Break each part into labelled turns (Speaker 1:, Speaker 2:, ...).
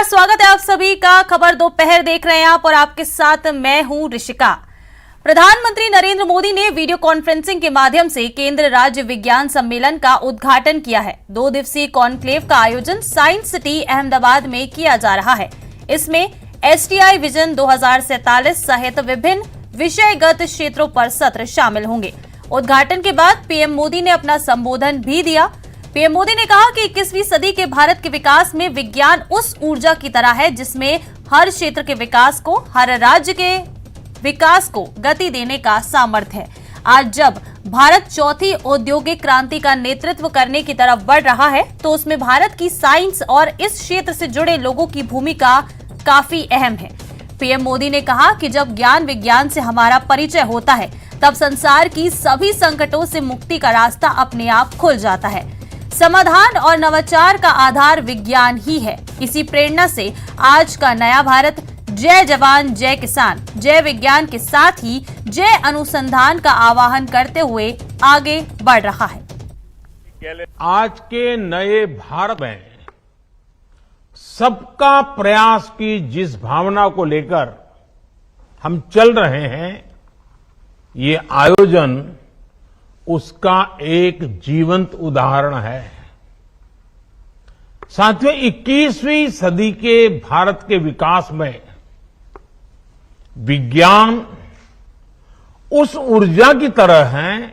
Speaker 1: स्वागत है आप सभी का। खबर दोपहर देख रहे हैं आप और आपके साथ मैं हूं ऋषिका। प्रधानमंत्री नरेंद्र मोदी ने वीडियो कॉन्फ्रेंसिंग के माध्यम से केंद्र राज्य विज्ञान सम्मेलन का उद्घाटन किया है। 2 दिवसीय कॉन्क्लेव का आयोजन साइंस सिटी अहमदाबाद में किया जा रहा है। इसमें STI विजन 2047 सहित विभिन्न विषयगत क्षेत्रों पर सत्र शामिल होंगे। उद्घाटन के बाद पीएम मोदी ने अपना संबोधन भी दिया। पीएम मोदी ने कहा कि 21वीं सदी के भारत के विकास में विज्ञान उस ऊर्जा की तरह है जिसमें हर क्षेत्र के विकास को, हर राज्य के विकास को गति देने का सामर्थ्य है। आज जब भारत चौथी औद्योगिक क्रांति का नेतृत्व करने की तरफ बढ़ रहा है तो उसमें भारत की साइंस और इस क्षेत्र से जुड़े लोगों की भूमिका काफी अहम है। पीएम मोदी ने कहा कि जब ज्ञान विज्ञान से हमारा परिचय होता है तब संसार की सभी संकटों से मुक्ति का रास्ता अपने आप खुल जाता है। समाधान और नवाचार का आधार विज्ञान ही है। इसी प्रेरणा से आज का नया भारत जय जवान जय किसान, जय विज्ञान के साथ ही जय अनुसंधान का आह्वान करते हुए आगे बढ़ रहा है।
Speaker 2: आज के नए भारत में सबका प्रयास की जिस भावना को लेकर हम चल रहे हैं, ये आयोजन उसका एक जीवंत उदाहरण है। साथियों, 21वीं सदी के भारत के विकास में विज्ञान उस ऊर्जा की तरह है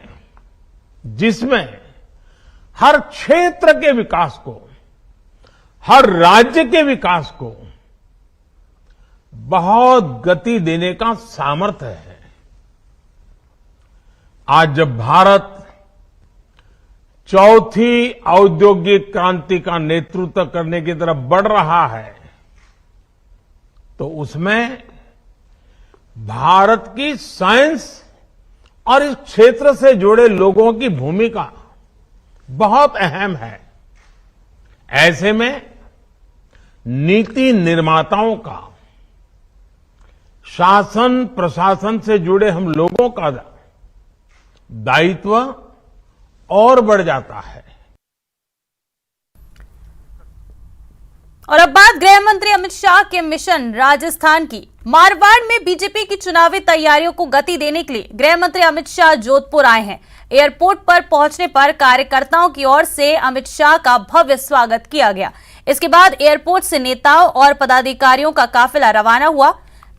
Speaker 2: जिसमें हर क्षेत्र के विकास को, हर राज्य के विकास को बहुत गति देने का सामर्थ्य है। आज जब भारत चौथी औद्योगिक क्रांति का नेतृत्व करने की तरफ बढ़ रहा है तो उसमें भारत की साइंस और इस क्षेत्र से जुड़े लोगों की भूमिका बहुत अहम है। ऐसे में नीति निर्माताओं का, शासन प्रशासन से जुड़े हम लोगों का दायित्व और बढ़ जाता है।
Speaker 1: और अब बात गृह मंत्री अमित शाह के मिशन राजस्थान की। मारवाड़ में बीजेपी की चुनावी तैयारियों को गति देने के लिए गृह मंत्री अमित शाह जोधपुर आए हैं। एयरपोर्ट पर पहुंचने पर कार्यकर्ताओं की ओर से अमित शाह का भव्य स्वागत किया गया। इसके बाद एयरपोर्ट से नेताओं और पदाधिकारियों का काफिला रवाना हुआ।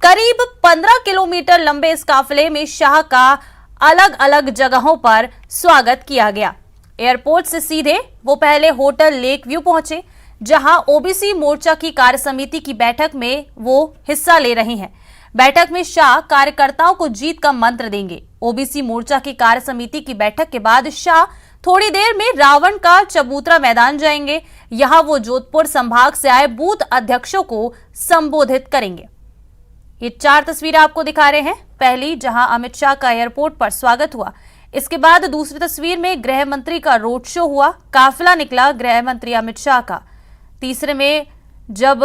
Speaker 1: करीब 15 किलोमीटर लंबे इस काफिले में शाह का अलग अलग जगहों पर स्वागत किया गया। एयरपोर्ट से सीधे वो पहले होटल लेक व्यू पहुंचे, जहां ओबीसी मोर्चा की कार्य समिति की बैठक में वो हिस्सा ले रहे हैं। बैठक में शाह कार्यकर्ताओं को जीत का मंत्र देंगे। ओबीसी मोर्चा की कार्य समिति की बैठक के बाद शाह थोड़ी देर में रावण का चबूतरा मैदान जाएंगे। यहां वो जोधपुर संभाग से आए बूथ अध्यक्षों को संबोधित करेंगे। ये 4 तस्वीरें आपको दिखा रहे हैं। पहली जहां अमित शाह का एयरपोर्ट पर स्वागत हुआ, इसके बाद दूसरी तस्वीर में गृह मंत्री का रोड शो हुआ, काफिला निकला गृह मंत्री अमित शाह का। तीसरे में जब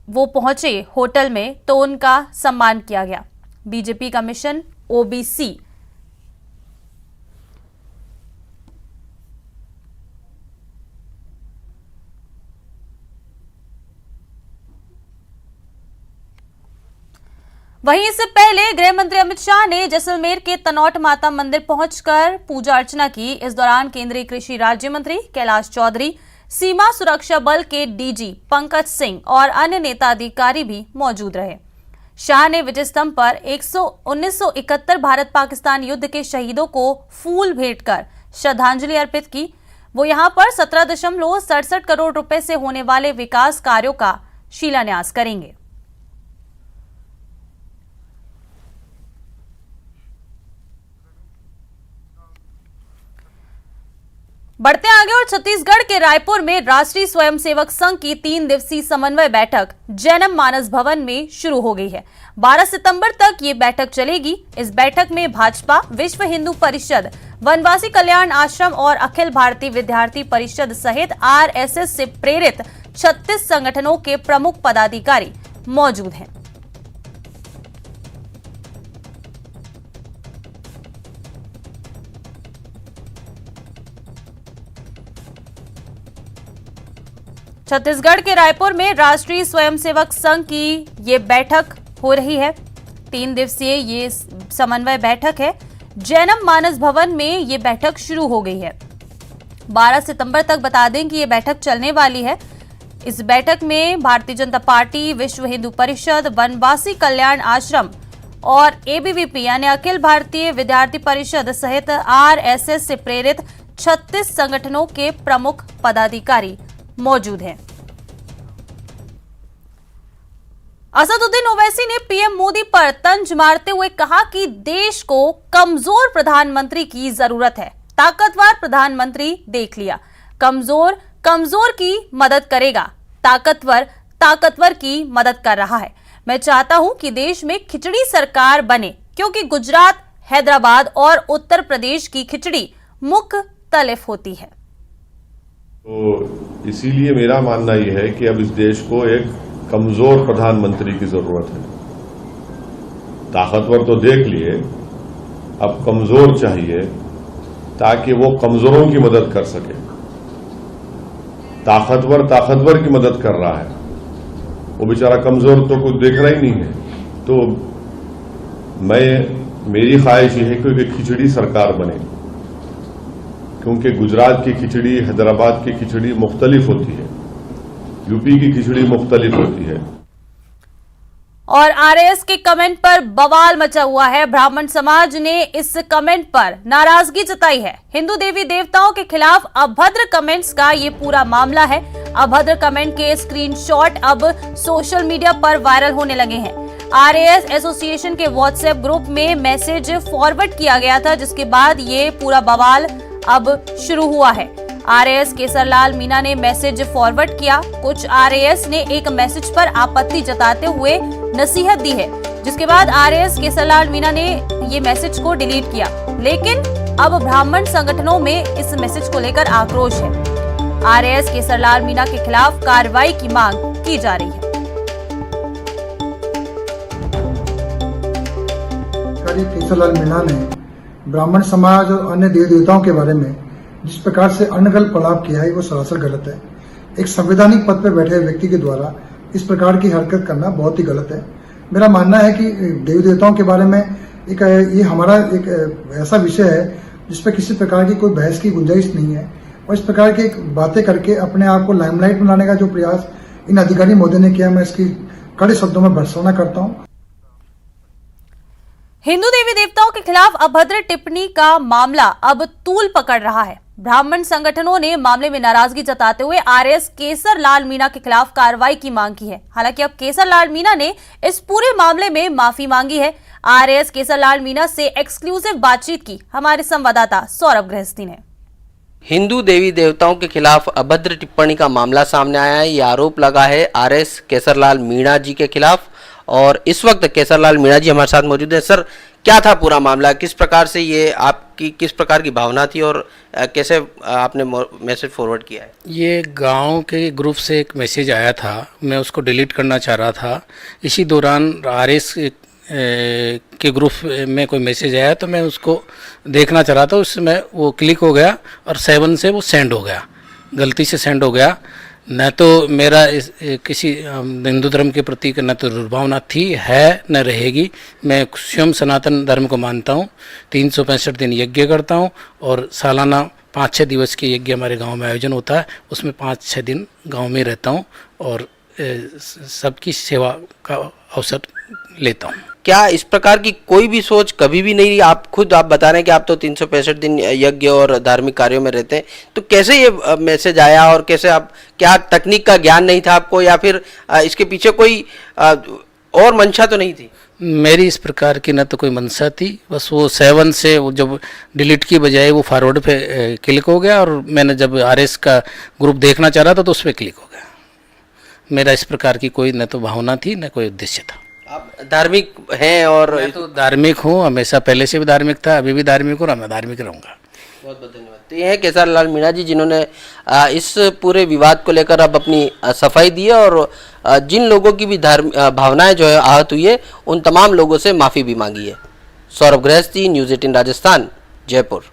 Speaker 1: वो पहुंचे होटल में तो उनका सम्मान किया गया। बीजेपी का मिशन ओबीसी। वहीं इससे पहले गृह मंत्री अमित शाह ने जैसलमेर के तनौट माता मंदिर पहुंचकर पूजा अर्चना की। इस दौरान केंद्रीय कृषि राज्य मंत्री कैलाश चौधरी, सीमा सुरक्षा बल के डीजी पंकज सिंह और अन्य नेता अधिकारी भी मौजूद रहे। शाह ने विजय स्तंभ पर 1971 भारत पाकिस्तान युद्ध के शहीदों को फूल भेंट कर श्रद्धांजलि अर्पित की। वो यहां पर 17.67 करोड़ रुपए से होने वाले विकास कार्यों का शिलान्यास करेंगे। बढ़ते आगे और छत्तीसगढ़ के रायपुर में राष्ट्रीय स्वयंसेवक संघ की 3 दिवसीय समन्वय बैठक जैनम मानस भवन में शुरू हो गई है। 12 सितंबर तक ये बैठक चलेगी। इस बैठक में भाजपा, विश्व हिंदू परिषद, वनवासी कल्याण आश्रम और अखिल भारतीय विद्यार्थी परिषद सहित आरएसएस से प्रेरित 36 संगठनों के प्रमुख पदाधिकारी मौजूद हैं। छत्तीसगढ़ के रायपुर में राष्ट्रीय स्वयंसेवक संघ की ये बैठक हो रही है। 3 दिवसीय ये समन्वय बैठक है। जैनम मानस भवन में ये बैठक शुरू हो गई है। 12 सितंबर तक बता दें कि ये बैठक चलने वाली है। इस बैठक में भारतीय जनता पार्टी, विश्व हिंदू परिषद, वनवासी कल्याण आश्रम और एबीवीपी यानी अखिल भारतीय विद्यार्थी परिषद सहित आरएसएस से प्रेरित 36 संगठनों के प्रमुख पदाधिकारी मौजूद हैं। असदुद्दीन ओवैसी ने पीएम मोदी पर तंज मारते हुए कहा कि देश को कमजोर प्रधानमंत्री की जरूरत है। ताकतवर प्रधानमंत्री देख लिया, कमजोर कमजोर की मदद करेगा, ताकतवर की मदद कर रहा है। मैं चाहता हूं कि देश में खिचड़ी सरकार बने, क्योंकि गुजरात, हैदराबाद और उत्तर प्रदेश की खिचड़ी मुख्तलिफ होती है।
Speaker 3: तो इसीलिए मेरा मानना यह है कि अब इस देश को एक कमजोर प्रधानमंत्री की जरूरत है। ताकतवर तो देख लिए, अब कमजोर चाहिए ताकि वो कमजोरों की मदद कर सके। ताकतवर की मदद कर रहा है, वो बेचारा कमजोर तो कुछ देख रहा ही नहीं है। तो मेरी ख्वाहिश ये है कि एक खिचड़ी सरकार बने, क्योंकि गुजरात की खिचड़ी, हैदराबाद की खिचड़ी मुख्तलिफ होती है, यूपी की खिचड़ी मुख्तलिफ होती है।
Speaker 1: और आरएस के कमेंट पर बवाल मचा हुआ है। ब्राह्मण समाज ने इस कमेंट पर नाराजगी जताई है। हिंदू देवी देवताओं के खिलाफ अभद्र कमेंट्स का ये पूरा मामला है। अभद्र कमेंट के स्क्रीनशॉट अब सोशल मीडिया पर वायरल होने लगे हैं। आरएस एसोसिएशन के व्हाट्सएप ग्रुप में मैसेज फॉरवर्ड किया गया था, जिसके बाद ये पूरा बवाल अब शुरू हुआ है। आरएस केसरलाल मीणा ने मैसेज फॉरवर्ड किया। कुछ आरएस ने एक मैसेज पर आपत्ति जताते हुए नसीहत दी है, जिसके बाद आरएस केसरलाल मीणा ने ये मैसेज को डिलीट किया। लेकिन अब ब्राह्मण संगठनों में इस मैसेज को लेकर आक्रोश है। आरएस केसरलाल मीणा के खिलाफ कार्रवाई की मांग की जा रही है।
Speaker 4: केसरलाल मीणा ने ब्राह्मण समाज और अन्य देवी देवताओं के बारे में जिस प्रकार से अनगल प्रलाप किया है, वो सरासर गलत है। एक संवैधानिक पद पर बैठे व्यक्ति के द्वारा इस प्रकार की हरकत करना बहुत ही गलत है। मेरा मानना है कि देवी देवताओं के बारे में ये हमारा एक ऐसा विषय है जिस पर किसी प्रकार की कोई बहस की गुंजाइश नहीं है, और इस प्रकार की बातें करके अपने आप को लाइमलाइट में लाने का जो प्रयास इन अधिकारी महोदय ने किया, मैं इसकी कड़े शब्दों में भर्त्सना करता हूं।
Speaker 1: हिंदू देवी देवताओं के खिलाफ अभद्र टिप्पणी का मामला अब तूल पकड़ रहा है। ब्राह्मण संगठनों ने मामले में नाराजगी जताते हुए आरएस केसरलाल मीणा के खिलाफ कार्रवाई की मांग की है। हालांकि अब केसरलाल मीणा ने इस पूरे मामले में माफी मांगी है। आरएस केसरलाल मीणा से एक्सक्लूसिव बातचीत की हमारे संवाददाता सौरभ गृहस्थी ने।
Speaker 5: हिंदू देवी देवताओं के खिलाफ अभद्र टिप्पणी का मामला सामने आया है। ये आरोप लगा है आरएस केसरलाल मीणा जी के खिलाफ, और इस वक्त केसरलाल मीणा जी हमारे साथ मौजूद है। सर, क्या था पूरा मामला, किस प्रकार से ये आपकी किस प्रकार की भावना थी और कैसे आपने मैसेज फॉरवर्ड किया है?
Speaker 6: ये गांव के ग्रुप से एक मैसेज आया था, मैं उसको डिलीट करना चाह रहा था। इसी दौरान आरएस के ग्रुप में कोई मैसेज आया तो मैं उसको देखना चाह रहा था, उसमें वो क्लिक हो गया और 7 से वो सेंड हो गया, गलती से सेंड हो गया। न तो मेरा किसी हिंदू धर्म के प्रति न तो दुर्भावना थी, है, न रहेगी। मैं स्वयं सनातन धर्म को मानता हूँ। 365 दिन यज्ञ करता हूँ और सालाना 5-6 दिवस के यज्ञ हमारे गांव में आयोजन होता है, उसमें 5-6 दिन गांव में रहता हूँ और सबकी सेवा का अवसर लेता हूँ।
Speaker 5: क्या इस प्रकार की कोई भी सोच कभी भी नहीं? आप खुद बता रहे हैं कि आप तो 365 दिन यज्ञ और धार्मिक कार्यों में रहते हैं, तो कैसे ये मैसेज आया और कैसे आप, क्या तकनीक का ज्ञान नहीं था आपको या फिर इसके पीछे कोई और मंशा तो नहीं थी?
Speaker 6: मेरी इस प्रकार की न तो कोई मंशा थी, बस वो 7 से वो जब डिलीट की बजाय वो फॉरवर्ड पे क्लिक हो गया और मैंने जब आरएस का ग्रुप देखना चाह रहा था तो उस पर क्लिक हो गया। मेरा इस प्रकार की कोई न तो भावना थी न कोई उद्देश्य था।
Speaker 5: आप धार्मिक हैं? और
Speaker 6: मैं तो धार्मिक हूँ, हमेशा पहले से भी धार्मिक था, अभी भी धार्मिक हूँ और मैं धार्मिक रहूँगा।
Speaker 5: बहुत बहुत धन्यवाद। तो ये है केसरलाल मीणा जी, जिन्होंने इस पूरे विवाद को लेकर अब अपनी सफाई दी है और जिन लोगों की भी भावनाएं जो है आहत हुई है, उन तमाम लोगों से माफ़ी भी मांगी है। सौरभ गृहस्थी, न्यूज़ 18 राजस्थान, जयपुर।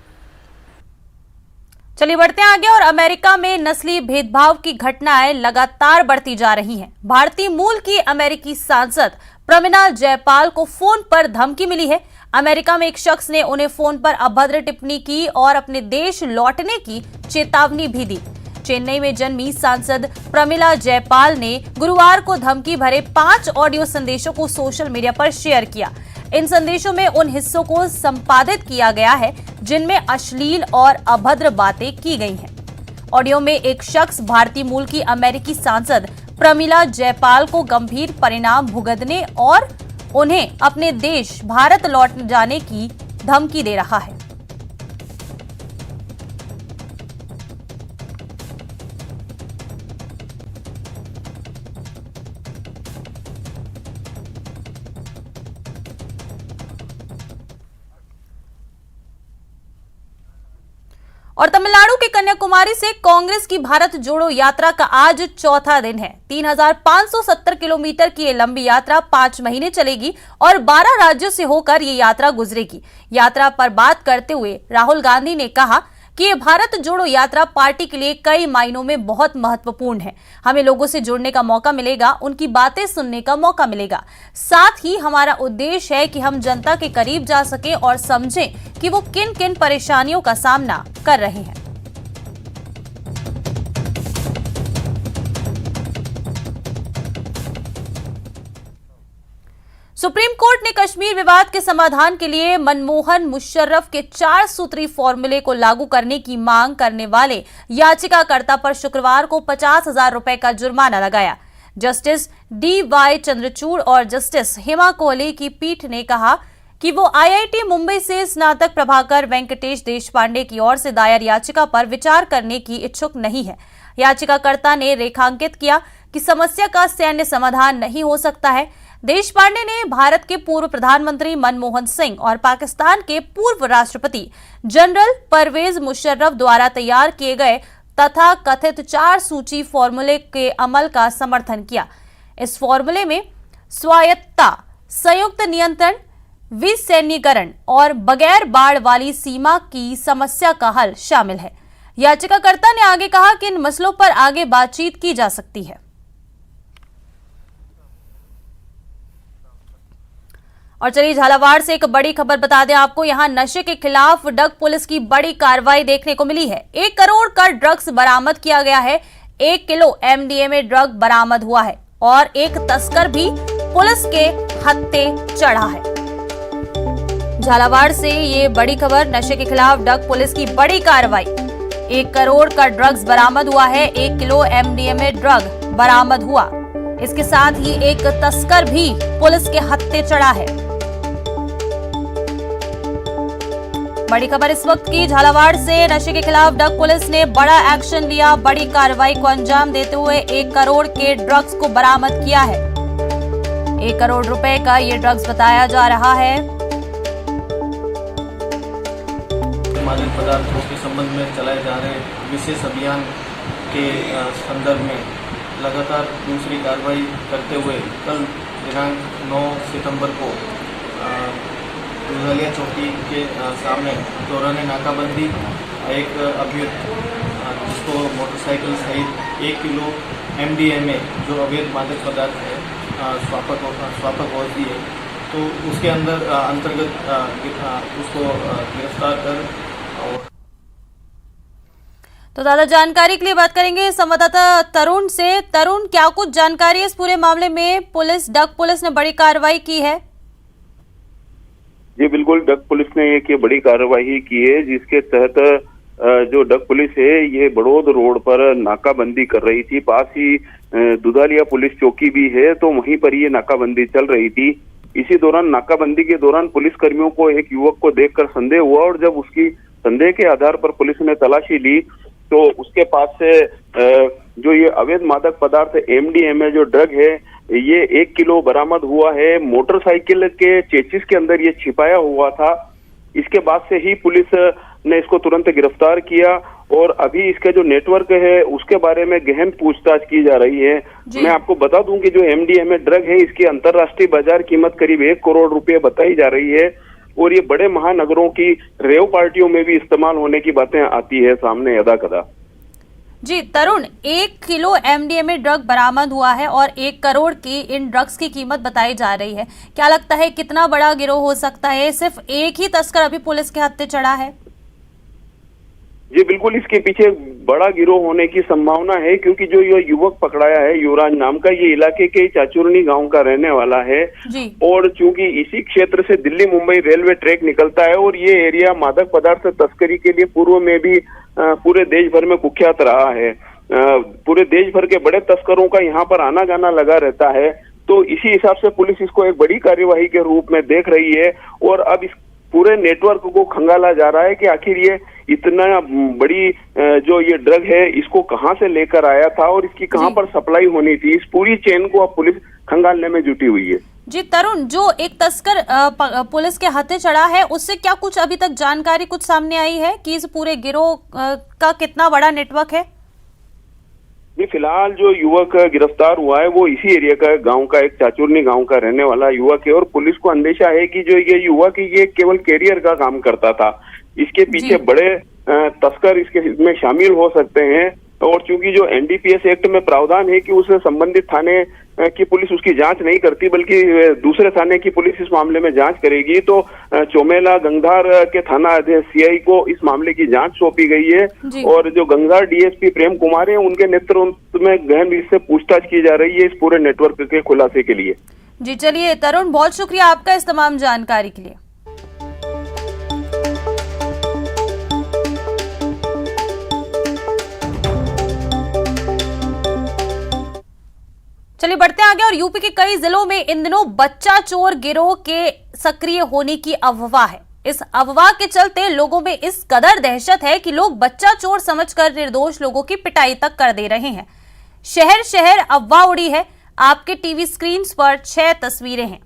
Speaker 1: चलिए बढ़ते हैं आगे और अमेरिका में नस्ली भेदभाव की घटनाएं लगातार बढ़ती जा रही हैं। भारतीय मूल की अमेरिकी सांसद प्रमिला जयपाल को फोन पर धमकी मिली है। अमेरिका में एक शख्स ने उन्हें फोन पर अभद्र टिप्पणी की और अपने देश लौटने की चेतावनी भी दी। चेन्नई में जन्मी सांसद प्रमिला जयपाल ने गुरुवार को धमकी भरे 5 ऑडियो संदेशों को सोशल मीडिया पर शेयर किया। इन संदेशों में उन हिस्सों को संपादित किया गया है जिनमें अश्लील और अभद्र बातें की गई हैं। ऑडियो में एक शख्स भारतीय मूल की अमेरिकी सांसद प्रमिला जयपाल को गंभीर परिणाम भुगतने और उन्हें अपने देश भारत लौट जाने की धमकी दे रहा है। और तमिलनाडु के कन्याकुमारी से कांग्रेस की भारत जोड़ो यात्रा का आज चौथा दिन है। 3,570 किलोमीटर की ये लंबी यात्रा 5 महीने चलेगी और 12 राज्यों से होकर ये यात्रा गुजरेगी। यात्रा पर बात करते हुए राहुल गांधी ने कहा कि ये भारत जोड़ो यात्रा पार्टी के लिए कई मायनों में बहुत महत्वपूर्ण है। हमें लोगों से जुड़ने का मौका मिलेगा, उनकी बातें सुनने का मौका मिलेगा। साथ ही हमारा उद्देश्य है कि हम जनता के करीब जा सकें और समझें कि वो किन किन परेशानियों का सामना कर रहे हैं। सुप्रीम कोर्ट ने कश्मीर विवाद के समाधान के लिए मनमोहन मुशर्रफ के 4 सूत्री फॉर्मूले को लागू करने की मांग करने वाले याचिकाकर्ता पर शुक्रवार को 50,000 रुपए का जुर्माना लगाया। जस्टिस DY चंद्रचूड़ और जस्टिस हेमा कोहली की पीठ ने कहा कि वो IIT मुंबई से स्नातक प्रभाकर वेंकटेश देशपांडे की ओर से दायर याचिका पर विचार करने की इच्छुक नहीं है। याचिकाकर्ता ने रेखांकित किया कि समस्या का सैन्य समाधान नहीं हो सकता है। देशपांडे ने भारत के पूर्व प्रधानमंत्री मनमोहन सिंह और पाकिस्तान के पूर्व राष्ट्रपति जनरल परवेज मुशर्रफ द्वारा तैयार किए गए तथा कथित 4 सूची फॉर्मूले के अमल का समर्थन किया। इस फॉर्मूले में स्वायत्तता, संयुक्त नियंत्रण, विसैन्यीकरण और बगैर बाढ़ वाली सीमा की समस्या का हल शामिल है। याचिकाकर्ता ने आगे कहा कि इन मसलों पर आगे बातचीत की जा सकती है। और चलिए झालावाड़ से एक बड़ी खबर बता दें आपको। यहां नशे के खिलाफ डग पुलिस की बड़ी कार्रवाई देखने को मिली है। 1 करोड़ का ड्रग्स बरामद किया गया है। 1 किलो MDMA ड्रग बरामद हुआ है और एक तस्कर भी पुलिस के हत्थे चढ़ा है। झालावाड़ से ये बड़ी खबर, नशे के खिलाफ डग पुलिस की बड़ी कार्रवाई। 1 करोड़ का ड्रग्स बरामद हुआ है। 1 किलो MDMA ड्रग बरामद हुआ। इसके साथ ही एक तस्कर भी पुलिस के हत्थे चढ़ा है। बड़ी खबर इस वक्त की झालावाड़ से, नशे के खिलाफ डग पुलिस ने बड़ा एक्शन लिया। बड़ी कार्रवाई को अंजाम देते हुए 1 करोड़ के ड्रग्स को बरामद किया है। 1 करोड़ रुपए का ये ड्रग्स बताया जा रहा है।
Speaker 7: मादक पदार्थों के संबंध में चलाए जा रहे विशेष अभियान के संदर्भ में लगातार दूसरी कार्रवाई करते हुए कल दिनांक 9 सितंबर को दुधालिया चौकी के सामने दौरान नाकाबंदी एक अभियुक्त जिसको मोटरसाइकिल सहित 1 किलो MDMA जो अवैध मादक पदार्थ है स्वापक होती है, तो उसके अंतर्गत उसको गिरफ्तार कर।
Speaker 1: तो ज्यादा जानकारी के लिए बात करेंगे संवाददाता तरुण से। तरुण, क्या कुछ जानकारी है इस पूरे मामले में? डग पुलिस ने बड़ी कार्रवाई की है।
Speaker 8: जी बिल्कुल, डग पुलिस ने एक ये बड़ी कार्रवाई की है जिसके तहत जो डग पुलिस है ये बड़ौद रोड पर नाकाबंदी कर रही थी। पास ही दुधालिया पुलिस चौकी भी है, तो वहीं पर ये नाकाबंदी चल रही थी। इसी दौरान नाकाबंदी के दौरान पुलिस कर्मियों को एक युवक को देखकर संदेह हुआ और जब उसकी संदेह के आधार पर पुलिस ने तलाशी ली तो उसके पास से जो ये अवैध मादक पदार्थ MDMA जो ड्रग है ये 1 किलो बरामद हुआ है। मोटरसाइकिल के चेसिस के अंदर ये छिपाया हुआ था। इसके बाद से ही पुलिस ने इसको तुरंत गिरफ्तार किया और अभी इसका जो नेटवर्क है उसके बारे में गहन पूछताछ की जा रही है। मैं आपको बता दूं कि जो MDMA ड्रग है इसकी अंतर्राष्ट्रीय बाजार कीमत करीब 1 करोड़ रुपए बताई जा रही है और ये बड़े महानगरों की रेव पार्टियों में भी इस्तेमाल होने की बातें आती है सामने यदा कदा।
Speaker 1: जी तरुण, 1 किलो एमडीएमए ड्रग बरामद हुआ है और 1 करोड़ की इन ड्रग्स की कीमत बताई जा रही है। क्या लगता है कितना बड़ा गिरोह हो सकता है? सिर्फ एक ही तस्कर अभी पुलिस के हत्थे चढ़ा है?
Speaker 8: जी बिल्कुल, इसके पीछे बड़ा गिरोह होने की संभावना है, क्योंकि जो ये युवक पकड़ाया है युवराज नाम का, ये इलाके के चाचुरनी गांव का रहने वाला है
Speaker 1: जी।
Speaker 8: और चूंकि इसी क्षेत्र से दिल्ली मुंबई रेलवे ट्रैक निकलता है और ये एरिया मादक पदार्थ तस्करी के लिए पूर्व में भी पूरे देश भर में कुख्यात रहा है। पूरे देश भर के बड़े तस्करों का यहाँ पर आना जाना लगा रहता है, तो इसी हिसाब से पुलिस इसको एक बड़ी कार्यवाही के रूप में देख रही है और अब इस पूरे नेटवर्क को खंगाला जा रहा है कि आखिर ये इतना बड़ी जो ये ड्रग है इसको कहां से लेकर आया था और इसकी कहां पर सप्लाई होनी थी। इस पूरी चेन को अब पुलिस खंगालने में जुटी हुई है।
Speaker 1: जी तरुण, जो एक तस्कर पुलिस के हत्थे चढ़ा है उससे क्या कुछ अभी तक जानकारी कुछ सामने आई है कि इस पूरे गिरोह का कितना बड़ा नेटवर्क है?
Speaker 8: जी फिलहाल जो युवक गिरफ्तार हुआ है वो इसी एरिया का गांव का एक चाचुरनी गांव का रहने वाला युवक है और पुलिस को अंदेशा है कि जो ये युवक है ये केवल कैरियर का काम करता था। इसके पीछे बड़े तस्कर इसमें शामिल हो सकते हैं और चूंकि जो एनडीपीएस एक्ट में प्रावधान है कि उस संबंधित थाने की पुलिस उसकी जांच नहीं करती बल्कि दूसरे थाने की पुलिस इस मामले में जांच करेगी, तो चोमेला गंगधार के थाना अध्यक्ष सीआई को इस मामले की जांच सौंपी गई है और जो गंगधार डीएसपी प्रेम कुमार है उनके नेतृत्व में गहन से पूछताछ की जा रही है इस पूरे नेटवर्क के खुलासे के लिए।
Speaker 1: जी चलिए तरुण, बहुत शुक्रिया आपका इस तमाम जानकारी के लिए। चलिए बढ़ते आगे और यूपी के कई जिलों में इन दिनों बच्चा चोर गिरोह के सक्रिय होने की अफवाह है। इस अफवाह के चलते लोगों में इस कदर दहशत है कि लोग बच्चा चोर समझकर निर्दोष लोगों की पिटाई तक कर दे रहे हैं। शहर शहर अफवाह उड़ी है। आपके टीवी स्क्रीन पर 6 तस्वीरें हैं।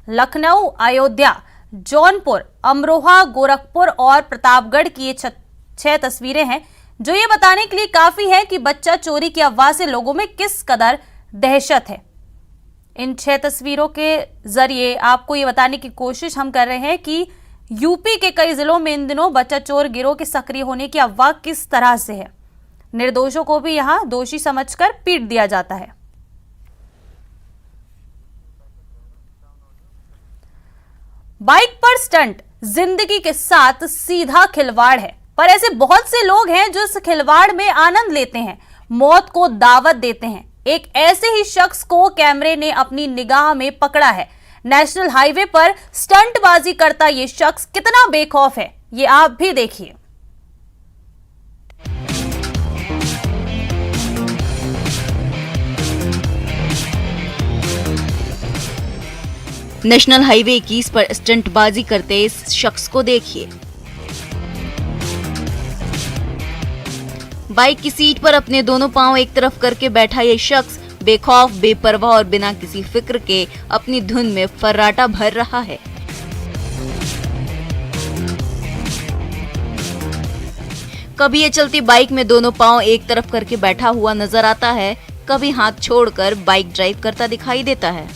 Speaker 1: लखनऊ, अयोध्या, जौनपुर, अमरोहा, गोरखपुर और प्रतापगढ़ की ये 6 तस्वीरें हैं जो ये बताने के लिए काफी है कि बच्चा चोरी की अफवाह से लोगों में किस कदर दहशत है। इन 6 तस्वीरों के जरिए आपको ये बताने की कोशिश हम कर रहे हैं कि यूपी के कई जिलों में इन दिनों बच्चा चोर गिरोह के सक्रिय होने की अफवाह किस तरह से है। निर्दोषों को भी यहां दोषी समझकर पीट दिया जाता है। बाइक पर स्टंट जिंदगी के साथ सीधा खिलवाड़ है, पर ऐसे बहुत से लोग हैं जो इस खिलवाड़ में आनंद लेते हैं, मौत को दावत देते हैं। एक ऐसे ही शख्स को कैमरे ने अपनी निगाह में पकड़ा है। नेशनल हाईवे पर स्टंटबाजी करता ये शख्स कितना बेखौफ है, ये आप भी देखिए।
Speaker 9: नेशनल हाईवे 21 पर स्टंटबाजी करते इस शख्स को देखिए। बाइक की सीट पर अपने दोनों पांव एक तरफ करके बैठा ये शख्स बेखौफ, बेपरवाह और बिना किसी फिक्र के अपनी धुन में फर्राटा भर रहा है। कभी ये चलती बाइक में दोनों पांव एक तरफ करके बैठा हुआ नजर आता है, कभी हाथ छोड़कर बाइक ड्राइव करता दिखाई देता है।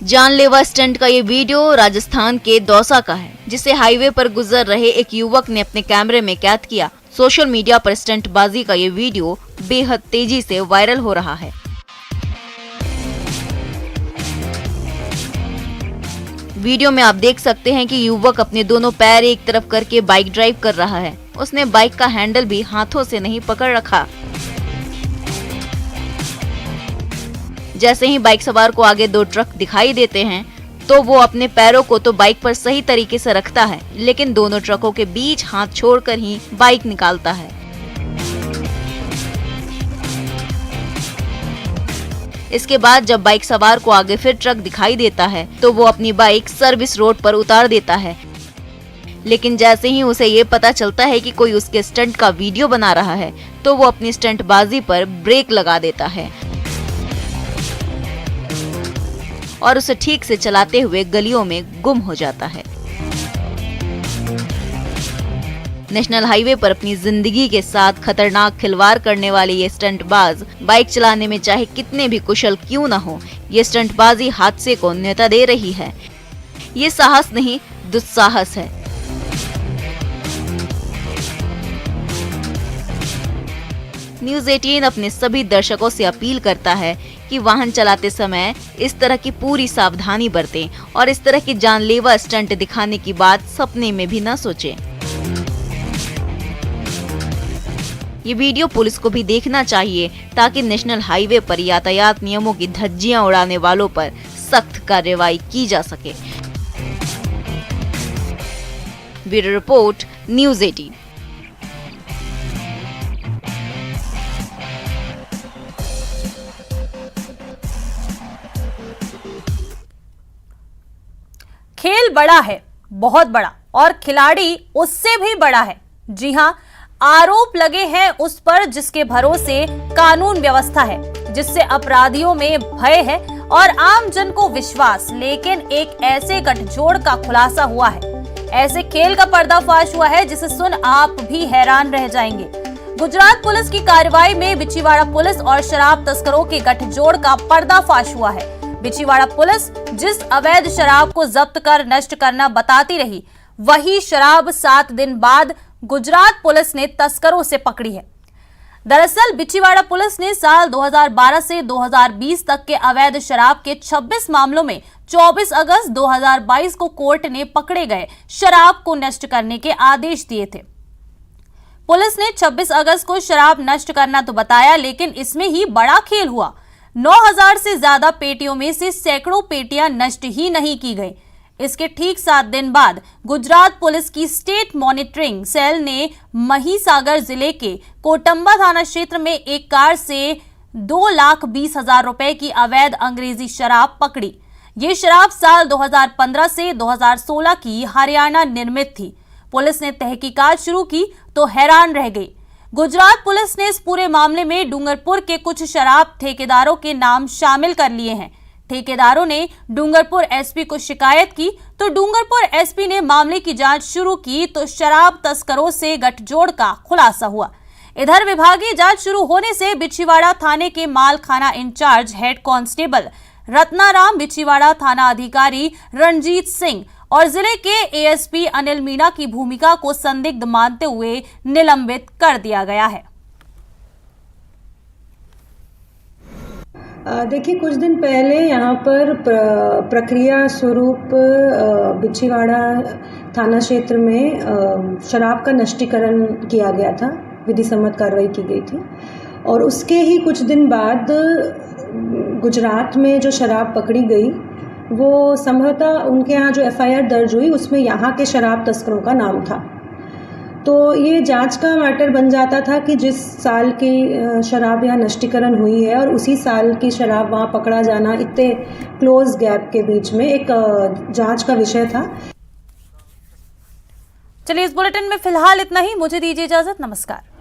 Speaker 9: जानलेवा स्टंट का ये वीडियो राजस्थान के दौसा का है, जिसे हाईवे पर गुजर रहे एक युवक ने अपने कैमरे में कैद किया। सोशल मीडिया पर स्टंटबाजी का ये वीडियो बेहद तेजी से वायरल हो रहा है। वीडियो में आप देख सकते हैं कि युवक अपने दोनों पैर एक तरफ करके बाइक ड्राइव कर रहा है। उसने बाइक का हैंडल भी हाथों से नहीं पकड़ रखा। जैसे ही बाइक सवार को आगे 2 ट्रक दिखाई देते हैं तो वो अपने पैरों को तो बाइक पर सही तरीके से रखता है, लेकिन दोनों ट्रकों के बीच हाथ छोड़कर ही बाइक निकालता है। इसके बाद जब बाइक सवार को आगे फिर ट्रक दिखाई देता है तो वो अपनी बाइक सर्विस रोड पर उतार देता है, लेकिन जैसे ही उसे ये पता चलता है कि कोई उसके स्टंट का वीडियो बना रहा है तो वो अपनी स्टंटबाजी पर ब्रेक लगा देता है और उसे ठीक से चलाते हुए गलियों में गुम हो जाता है। नेशनल हाईवे पर अपनी जिंदगी के साथ खतरनाक खिलवाड़ करने वाले ये स्टंटबाज बाइक चलाने में चाहे कितने भी कुशल क्यों न हो, ये स्टंटबाजी हादसे को न्योता दे रही है। ये साहस नहीं, दुस्साहस है। न्यूज़ 18 अपने सभी दर्शकों से अपील करता है कि वाहन चलाते समय इस तरह की पूरी सावधानी बरतें और इस तरह की जानलेवा स्टंट दिखाने की बात सपने में भी न सोचें। ये वीडियो पुलिस को भी देखना चाहिए ताकि नेशनल हाईवे पर यातायात नियमों की धज्जियां उड़ाने वालों पर सख्त कार्रवाई की जा सके। Bureau report, news 18।
Speaker 1: खेल बड़ा है, बहुत बड़ा, और खिलाड़ी उससे भी बड़ा है। जी हां, आरोप लगे हैं उस पर जिसके भरोसे कानून व्यवस्था है, जिससे अपराधियों में भय है और आम जन को विश्वास। लेकिन एक ऐसे गठजोड़ का खुलासा हुआ है, ऐसे खेल का पर्दाफाश हुआ है जिसे सुन आप भी हैरान रह जाएंगे। गुजरात पुलिस की कार्रवाई में बिचीवाड़ा पुलिस और शराब तस्करों के गठजोड़ का पर्दाफाश हुआ है। बिचीवाड़ा पुलिस जिस अवैध शराब को जब्त कर नष्ट करना बताती रही, वही शराब 7 दिन बाद गुजरात पुलिस ने तस्करों से पकड़ी है। दरअसल बिचीवाड़ा पुलिस ने साल 2012 से 2020 तक के अवैध शराब के 26 मामलों में 24 अगस्त 2022 को कोर्ट ने पकड़े गए शराब को नष्ट करने के आदेश दिए थे। पुलिस ने 26 अगस्त को शराब नष्ट करना तो बताया, लेकिन इसमें ही बड़ा खेल हुआ। 9000 से ज्यादा पेटियों में से सैकड़ों पेटियां नष्ट ही नहीं की गई। इसके ठीक 7 दिन बाद गुजरात पुलिस की स्टेट मॉनिटरिंग सेल ने महिसागर जिले के कोटंबा थाना क्षेत्र में एक कार से 2,20,000 रुपए की अवैध अंग्रेजी शराब पकड़ी। ये शराब साल 2015 से 2016 की हरियाणा निर्मित थी। पुलिस ने तहकीकात शुरू की तो हैरान रह गई। गुजरात पुलिस ने इस पूरे मामले में डूंगरपुर के कुछ शराब ठेकेदारों के नाम शामिल कर लिए हैं। ठेकेदारों ने डूंगरपुर एसपी को शिकायत की तो डूंगरपुर एसपी ने मामले की जांच शुरू की तो शराब तस्करों से गठजोड़ का खुलासा हुआ। इधर विभागीय जांच शुरू होने से बिचीवाड़ा थाने के मालखाना इंचार्ज हेड कांस्टेबल रत्नाराम, बिचीवाड़ा थाना अधिकारी रणजीत सिंह और जिले के एएसपी अनिल मीणा की भूमिका को संदिग्ध मानते हुए निलंबित कर दिया गया है।
Speaker 10: देखिए, कुछ दिन पहले यहाँ पर प्रक्रिया स्वरूप बिचीवाड़ा थाना क्षेत्र में शराब का नष्टीकरण किया गया था, विधि सम्मत कार्रवाई की गई थी। और उसके ही कुछ दिन बाद गुजरात में जो शराब पकड़ी गई वो संभवतः उनके यहाँ जो एफआईआर दर्ज हुई उसमें यहाँ के शराब तस्करों का नाम था। तो ये जांच का मैटर बन जाता था कि जिस साल की शराब यहाँ नष्टीकरण हुई है और उसी साल की शराब वहाँ पकड़ा जाना, इतने क्लोज गैप के बीच में एक जांच का विषय था।
Speaker 1: चलिए, इस बुलेटिन में फिलहाल इतना ही। मुझे दीजिए इजाजत। नमस्कार।